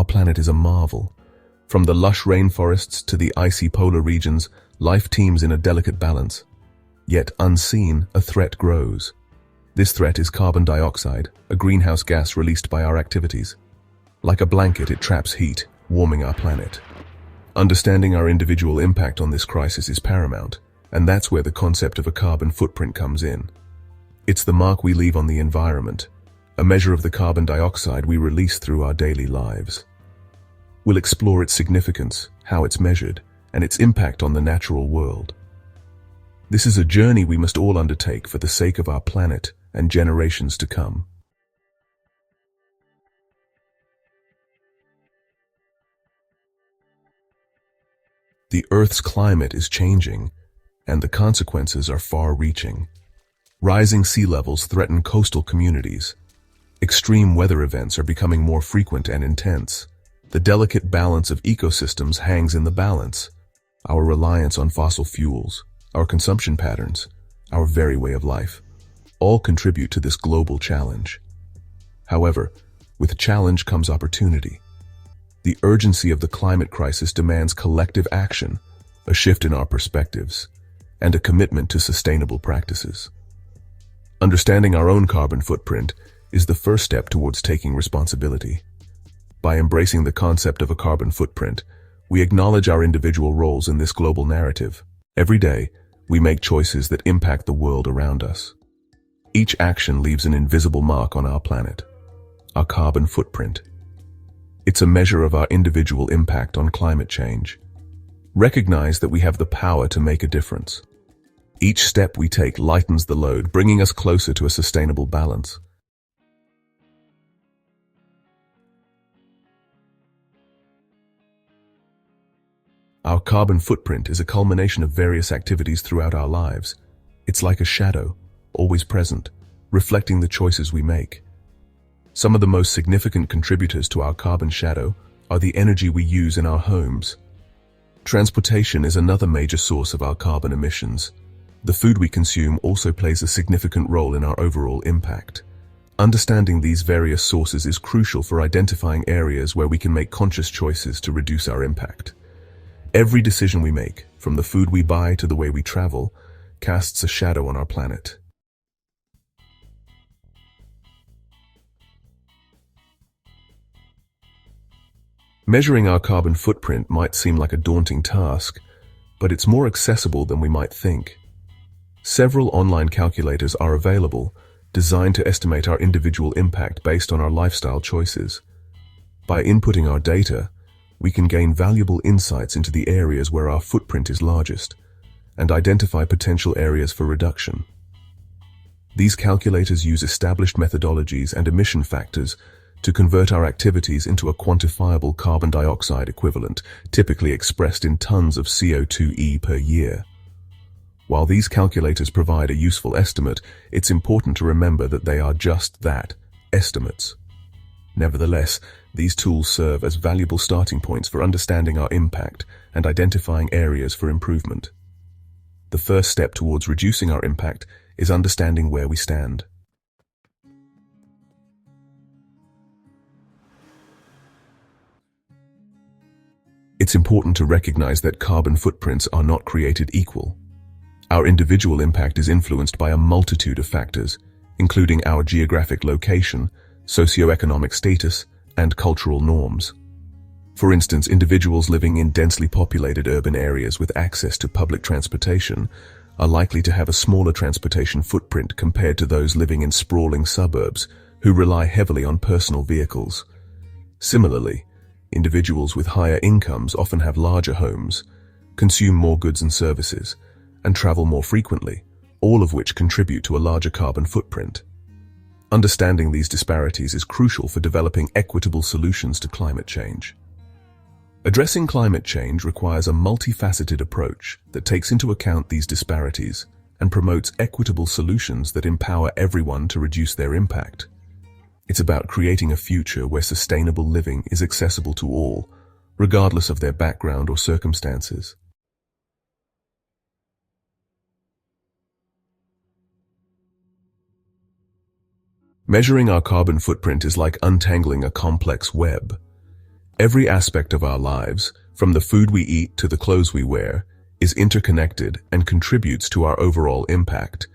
our planet is a marvel. From the lush rainforests to the icy polar regions, life teems in a delicate balance. Yet unseen, a threat grows. This threat is carbon dioxide, a greenhouse gas released by our activities. Like a blanket, it traps heat, warming our planet. Understanding our individual impact on this crisis is paramount, and that's where the concept of a carbon footprint comes in. It's the mark we leave on the environment, a measure of the carbon dioxide we release through our daily lives. We'll explore its significance, how it's measured, and its impact on the natural world. This is a journey we must all undertake for the sake of our planet and generations to come. The Earth's climate is changing, and the consequences are far-reaching. Rising sea levels threaten coastal communities. Extreme weather events are becoming more frequent and intense. The delicate balance of ecosystems hangs in the balance. Our reliance on fossil fuels, our consumption patterns, our very way of life, all contribute to this global challenge. However, with challenge comes opportunity. The urgency of the climate crisis demands collective action, a shift in our perspectives, and a commitment to sustainable practices. Understanding our own carbon footprint is the first step towards taking responsibility. By embracing the concept of a carbon footprint, we acknowledge our individual roles in this global narrative. Every day, we make choices that impact the world around us. Each action leaves an invisible mark on our planet, our carbon footprint. It's a measure of our individual impact on climate change. Recognize that we have the power to make a difference. Each step we take lightens the load, bringing us closer to a sustainable balance. Our carbon footprint is a culmination of various activities throughout our lives. It's like a shadow, always present, reflecting the choices we make. Some of the most significant contributors to our carbon shadow are the energy we use in our homes. Transportation is another major source of our carbon emissions. The food we consume also plays a significant role in our overall impact. Understanding these various sources is crucial for identifying areas where we can make conscious choices to reduce our impact. Every decision we make, from the food we buy to the way we travel, casts a shadow on our planet. Measuring our carbon footprint might seem like a daunting task, but it's more accessible than we might think. Several online calculators are available, designed to estimate our individual impact based on our lifestyle choices. By inputting our data, we can gain valuable insights into the areas where our footprint is largest and identify potential areas for reduction. These calculators use established methodologies and emission factors to convert our activities into a quantifiable carbon dioxide equivalent, typically expressed in tons of CO2e per year. While these calculators provide a useful estimate, it's important to remember that they are just that, estimates. Nevertheless, these tools serve as valuable starting points for understanding our impact and identifying areas for improvement. The first step towards reducing our impact is understanding where we stand. It's important to recognize that carbon footprints are not created equal. Our individual impact is influenced by a multitude of factors, including our geographic location, socioeconomic status, and cultural norms. For instance, individuals living in densely populated urban areas with access to public transportation are likely to have a smaller transportation footprint compared to those living in sprawling suburbs who rely heavily on personal vehicles. Similarly, individuals with higher incomes often have larger homes, consume more goods and services, and travel more frequently, all of which contribute to a larger carbon footprint. Understanding these disparities is crucial for developing equitable solutions to climate change. Addressing climate change requires a multifaceted approach that takes into account these disparities and promotes equitable solutions that empower everyone to reduce their impact. It's about creating a future where sustainable living is accessible to all, regardless of their background or circumstances. Measuring our carbon footprint is like untangling a complex web. Every aspect of our lives, from the food we eat to the clothes we wear, is interconnected and contributes to our overall impact.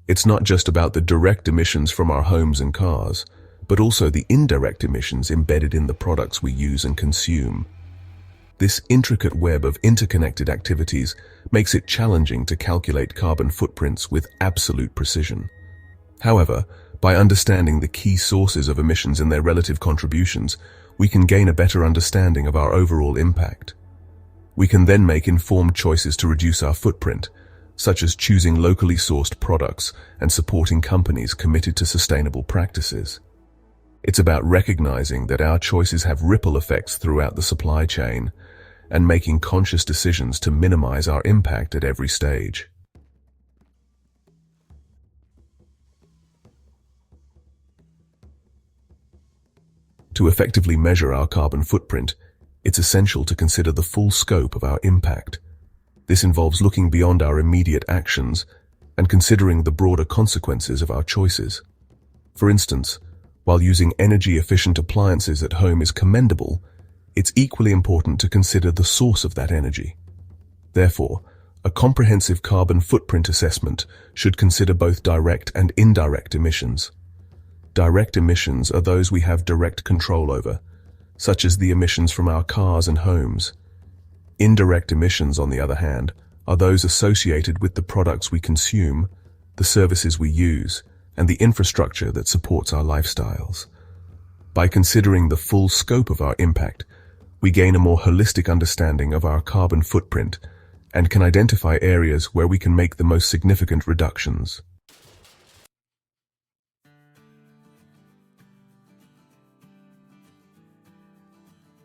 It's not just about the direct emissions from our homes and cars, but also the indirect emissions embedded in the products we use and consume. This intricate web of interconnected activities makes it challenging to calculate carbon footprints with absolute precision. However, by understanding the key sources of emissions and their relative contributions, we can gain a better understanding of our overall impact. We can then make informed choices to reduce our footprint, such as choosing locally sourced products and supporting companies committed to sustainable practices. It's about recognizing that our choices have ripple effects throughout the supply chain and making conscious decisions to minimize our impact at every stage. To effectively measure our carbon footprint, it's essential to consider the full scope of our impact. This involves looking beyond our immediate actions and considering the broader consequences of our choices. For instance, while using energy-efficient appliances at home is commendable, it's equally important to consider the source of that energy. Therefore, a comprehensive carbon footprint assessment should consider both direct and indirect emissions. Direct emissions are those we have direct control over, such as the emissions from our cars and homes. Indirect emissions, on the other hand, are those associated with the products we consume, the services we use, and the infrastructure that supports our lifestyles. By considering the full scope of our impact, we gain a more holistic understanding of our carbon footprint and can identify areas where we can make the most significant reductions.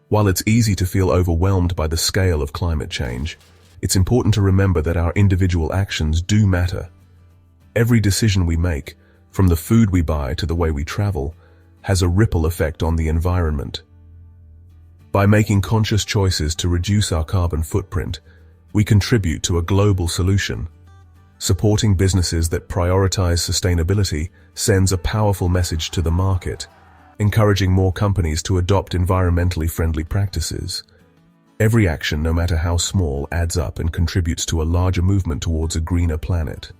While it's easy to feel overwhelmed by the scale of climate change, it's important to remember that our individual actions do matter. Every decision we make, from the food we buy to the way we travel, has a ripple effect on the environment. By making conscious choices to reduce our carbon footprint, we contribute to a global solution. Supporting businesses that prioritize sustainability sends a powerful message to the market, encouraging more companies to adopt environmentally friendly practices. Every action, no matter how small, adds up and contributes to a larger movement towards a greener planet.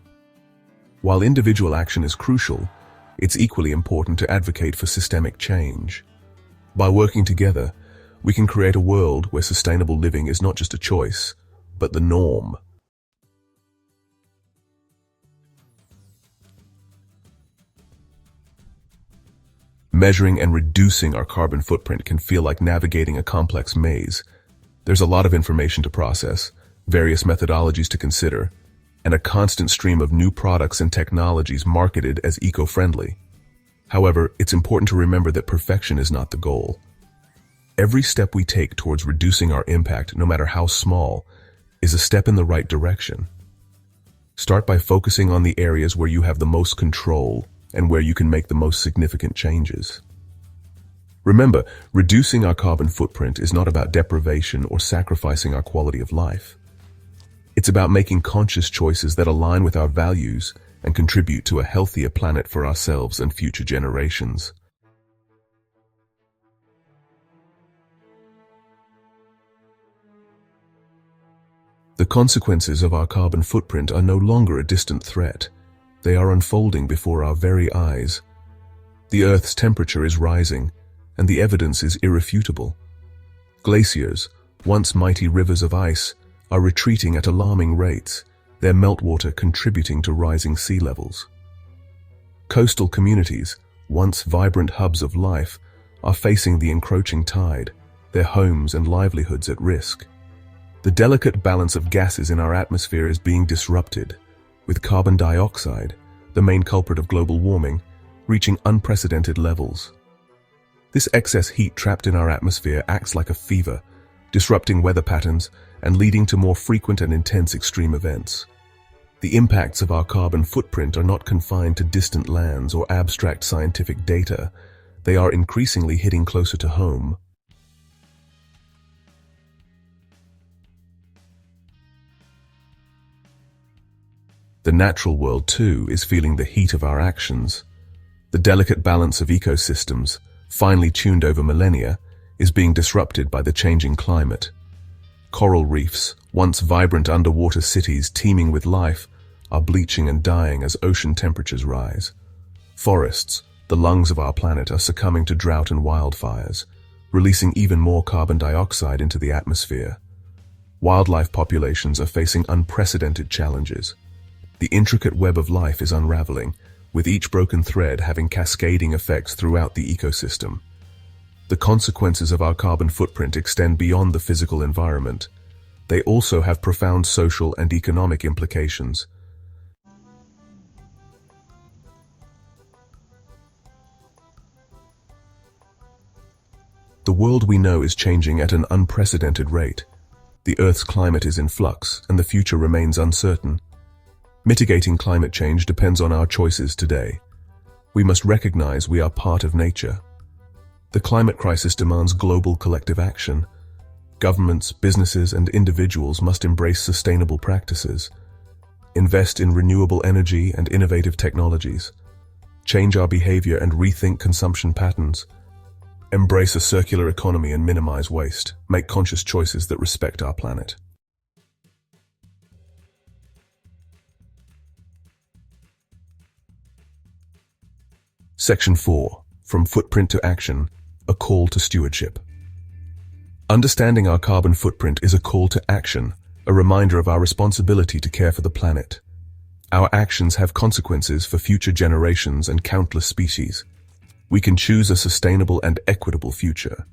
While individual action is crucial, it's equally important to advocate for systemic change. By working together, we can create a world where sustainable living is not just a choice, but the norm. Measuring and reducing our carbon footprint can feel like navigating a complex maze. There's a lot of information to process, various methodologies to consider, and a constant stream of new products and technologies marketed as eco-friendly. However, it's important to remember that perfection is not the goal. Every step we take towards reducing our impact, no matter how small, is a step in the right direction. Start by focusing on the areas where you have the most control and where you can make the most significant changes. Remember, reducing our carbon footprint is not about deprivation or sacrificing our quality of life. It's about making conscious choices that align with our values and contribute to a healthier planet for ourselves and future generations. The consequences of our carbon footprint are no longer a distant threat. They are unfolding before our very eyes. The Earth's temperature is rising, and the evidence is irrefutable. Glaciers, once mighty rivers of ice, are retreating at alarming rates, their meltwater contributing to rising sea levels. Coastal communities, once vibrant hubs of life, are facing the encroaching tide, their homes and livelihoods at risk. The delicate balance of gases in our atmosphere is being disrupted, with carbon dioxide, the main culprit of global warming, reaching unprecedented levels. This excess heat trapped in our atmosphere acts like a fever, disrupting weather patterns and leading to more frequent and intense extreme events. The impacts of our carbon footprint are not confined to distant lands or abstract scientific data. They are increasingly hitting closer to home. The natural world, too, is feeling the heat of our actions. The delicate balance of ecosystems, finely tuned over millennia, is being disrupted by the changing climate. Coral reefs, once vibrant underwater cities teeming with life, are bleaching and dying as ocean temperatures rise. Forests, the lungs of our planet, are succumbing to drought and wildfires, releasing even more carbon dioxide into the atmosphere. Wildlife populations are facing unprecedented challenges. The intricate web of life is unraveling, with each broken thread having cascading effects throughout the ecosystem. The consequences of our carbon footprint extend beyond the physical environment. They also have profound social and economic implications. The world we know is changing at an unprecedented rate. The Earth's climate is in flux, and the future remains uncertain. Mitigating climate change depends on our choices today. We must recognize we are part of nature. The climate crisis demands global collective action. Governments, businesses, and individuals must embrace sustainable practices, invest in renewable energy and innovative technologies, change our behavior and rethink consumption patterns, embrace a circular economy and minimize waste, make conscious choices that respect our planet. Section 4. From Footprint to Action, a call to stewardship. Understanding our carbon footprint is a call to action, a reminder of our responsibility to care for the planet. Our actions have consequences for future generations and countless species. We can choose a sustainable and equitable future.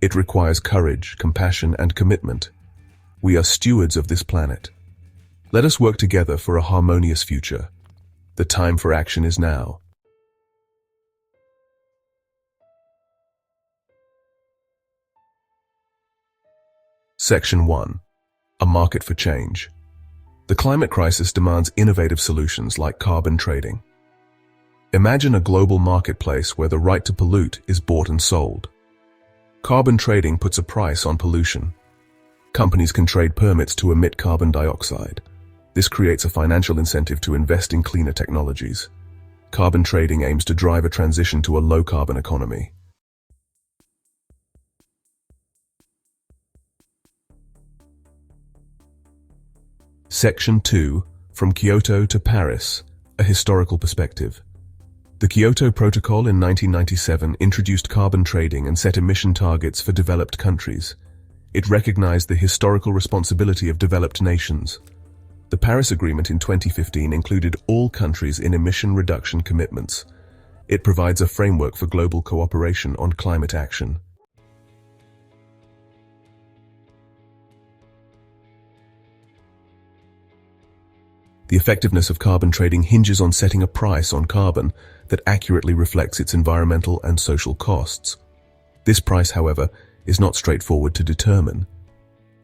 It requires courage, compassion, and commitment. We are stewards of this planet. Let us work together for a harmonious future. The time for action is now. Section 1. A market for change. The climate crisis demands innovative solutions like carbon trading. Imagine a global marketplace where the right to pollute is bought and sold. Carbon trading puts a price on pollution. Companies can trade permits to emit carbon dioxide. This creates a financial incentive to invest in cleaner technologies. Carbon trading aims to drive a transition to a low-carbon economy. Section 2. From Kyoto to Paris, a historical perspective. The Kyoto Protocol in 1997 introduced carbon trading and set emission targets for developed countries. It recognized the historical responsibility of developed nations. The Paris Agreement in 2015 included all countries in emission reduction commitments. It provides a framework for global cooperation on climate action. The effectiveness of carbon trading hinges on setting a price on carbon that accurately reflects its environmental and social costs. This price, however, is not straightforward to determine.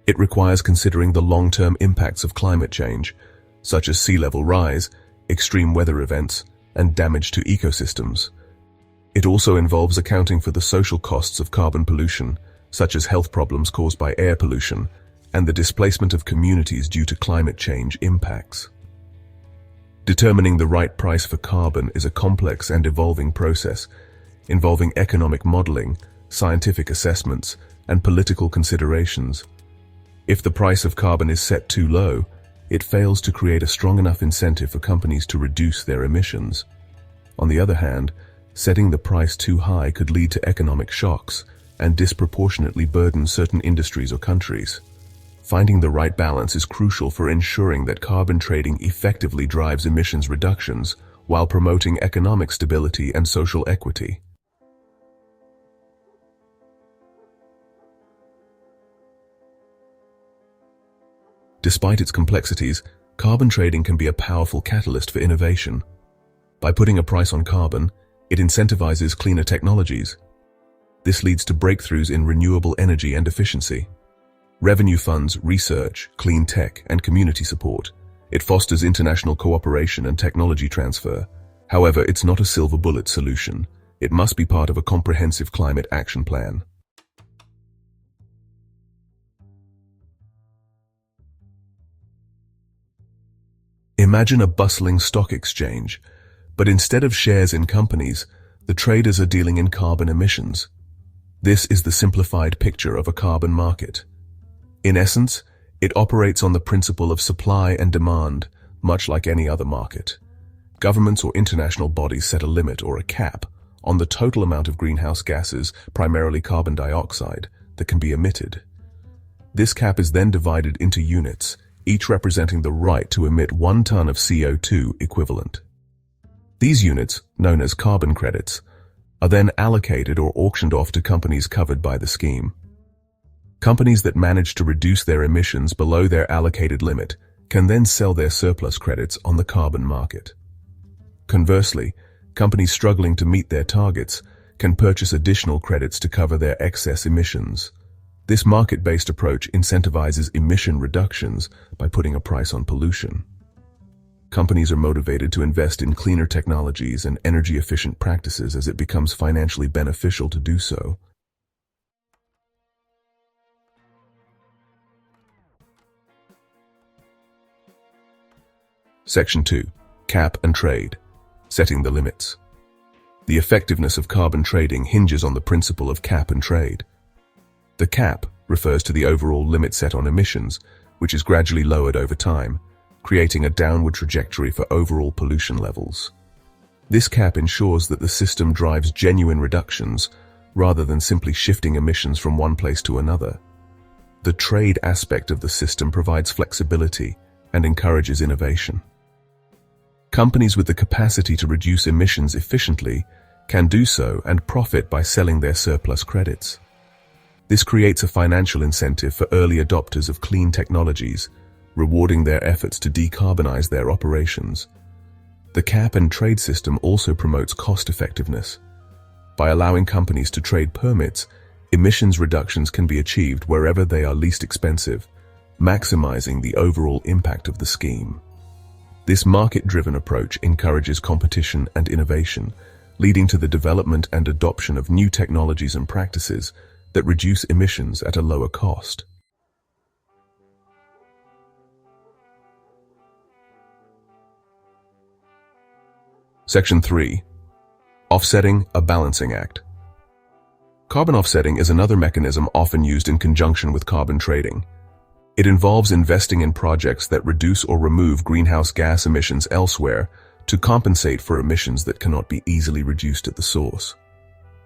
It requires considering the long-term impacts of climate change, such as sea level rise, extreme weather events, and damage to ecosystems. It also involves accounting for the social costs of carbon pollution, such as health problems caused by air pollution, and the displacement of communities due to climate change impacts. Determining the right price for carbon is a complex and evolving process, involving economic modeling, scientific assessments, and political considerations. If the price of carbon is set too low, it fails to create a strong enough incentive for companies to reduce their emissions. On the other hand, setting the price too high could lead to economic shocks and disproportionately burden certain industries or countries. Finding the right balance is crucial for ensuring that carbon trading effectively drives emissions reductions while promoting economic stability and social equity. Despite its complexities, carbon trading can be a powerful catalyst for innovation. By putting a price on carbon, it incentivizes cleaner technologies. This leads to breakthroughs in renewable energy and efficiency. Revenue funds research, clean tech, and community support. It fosters international cooperation and technology transfer. However, it's not a silver bullet solution. It must be part of a comprehensive climate action plan. Imagine a bustling stock exchange, but instead of shares in companies, the traders are dealing in carbon emissions. This is the simplified picture of a carbon market. In essence, it operates on the principle of supply and demand, much like any other market. Governments or international bodies set a limit or a cap on the total amount of greenhouse gases, primarily carbon dioxide, that can be emitted. This cap is then divided into units, each representing the right to emit 1 ton of CO2 equivalent. These units, known as carbon credits, are then allocated or auctioned off to companies covered by the scheme. Companies that manage to reduce their emissions below their allocated limit can then sell their surplus credits on the carbon market. Conversely, companies struggling to meet their targets can purchase additional credits to cover their excess emissions. This market-based approach incentivizes emission reductions by putting a price on pollution. Companies are motivated to invest in cleaner technologies and energy-efficient practices as it becomes financially beneficial to do so. Section 2. Cap and Trade. Setting the limits. The effectiveness of carbon trading hinges on the principle of cap and trade. The cap refers to the overall limit set on emissions, which is gradually lowered over time, creating a downward trajectory for overall pollution levels. This cap ensures that the system drives genuine reductions rather than simply shifting emissions from one place to another. The trade aspect of the system provides flexibility and encourages innovation. Companies with the capacity to reduce emissions efficiently can do so and profit by selling their surplus credits. This creates a financial incentive for early adopters of clean technologies, rewarding their efforts to decarbonize their operations. The cap and trade system also promotes cost-effectiveness. By allowing companies to trade permits, emissions reductions can be achieved wherever they are least expensive, maximizing the overall impact of the scheme. This market-driven approach encourages competition and innovation, leading to the development and adoption of new technologies and practices that reduce emissions at a lower cost. Section 3. Offsetting, a balancing act. Carbon offsetting is another mechanism often used in conjunction with carbon trading. It involves investing in projects that reduce or remove greenhouse gas emissions elsewhere to compensate for emissions that cannot be easily reduced at the source.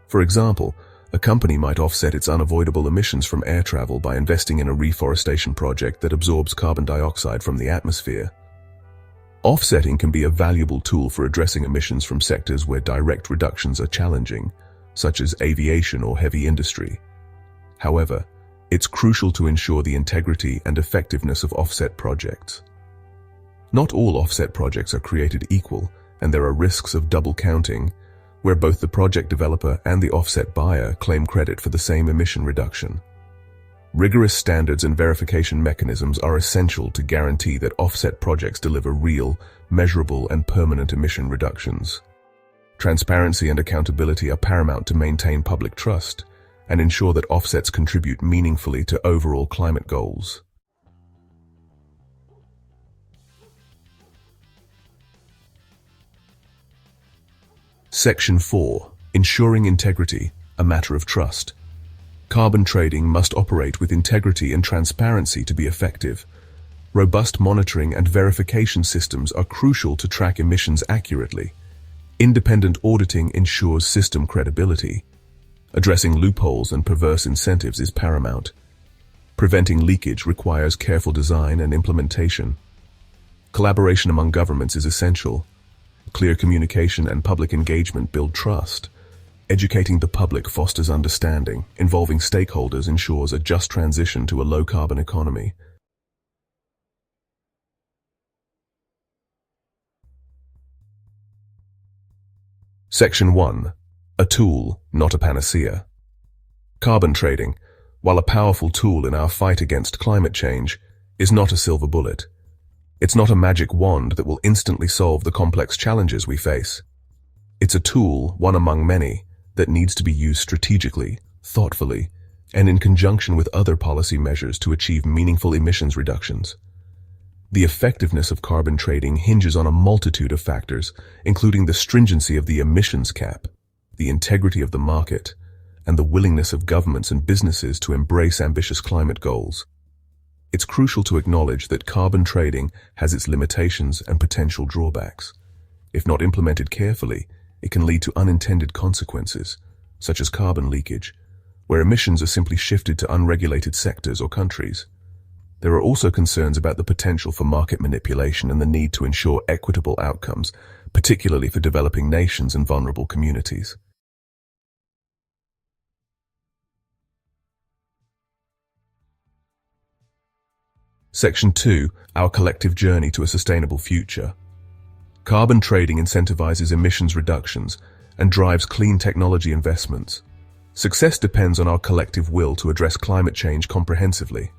For example, a company might offset its unavoidable emissions from air travel by investing in a reforestation project that absorbs carbon dioxide from the atmosphere. Offsetting can be a valuable tool for addressing emissions from sectors where direct reductions are challenging, such as aviation or heavy industry. However, it's crucial to ensure the integrity and effectiveness of offset projects. Not all offset projects are created equal, and there are risks of double counting, where both the project developer and the offset buyer claim credit for the same emission reduction. Rigorous standards and verification mechanisms are essential to guarantee that offset projects deliver real, measurable, and permanent emission reductions. Transparency and accountability are paramount to maintain public trust and ensure that offsets contribute meaningfully to overall climate goals. Section 4. Ensuring integrity, a matter of trust. Carbon trading must operate with integrity and transparency to be effective. Robust monitoring and verification systems are crucial to track emissions accurately. Independent auditing ensures system credibility. Addressing loopholes and perverse incentives is paramount. Preventing leakage requires careful design and implementation. Collaboration among governments is essential. Clear communication and public engagement build trust. Educating the public fosters understanding. Involving stakeholders ensures a just transition to a low-carbon economy. Section 1. A tool, not a panacea. Carbon trading, while a powerful tool in our fight against climate change, is not a silver bullet. It's not a magic wand that will instantly solve the complex challenges we face. It's a tool, one among many, that needs to be used strategically, thoughtfully, and in conjunction with other policy measures to achieve meaningful emissions reductions. The effectiveness of carbon trading hinges on a multitude of factors, including the stringency of the emissions cap, the integrity of the market, and the willingness of governments and businesses to embrace ambitious climate goals. It's crucial to acknowledge that carbon trading has its limitations and potential drawbacks. If not implemented carefully, it can lead to unintended consequences, such as carbon leakage, where emissions are simply shifted to unregulated sectors or countries. There are also concerns about the potential for market manipulation and the need to ensure equitable outcomes, particularly for developing nations and vulnerable communities. Section 2. Our collective journey to a sustainable future. Carbon trading incentivizes emissions reductions and drives clean technology investments. Success depends on our collective will to address climate change comprehensively.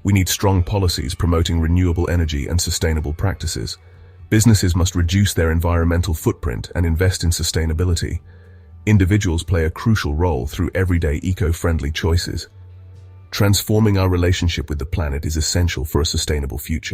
We need strong policies promoting renewable energy and sustainable practices. Businesses must reduce their environmental footprint and invest in sustainability. Individuals play a crucial role through everyday eco-friendly choices. Transforming our relationship with the planet is essential for a sustainable future.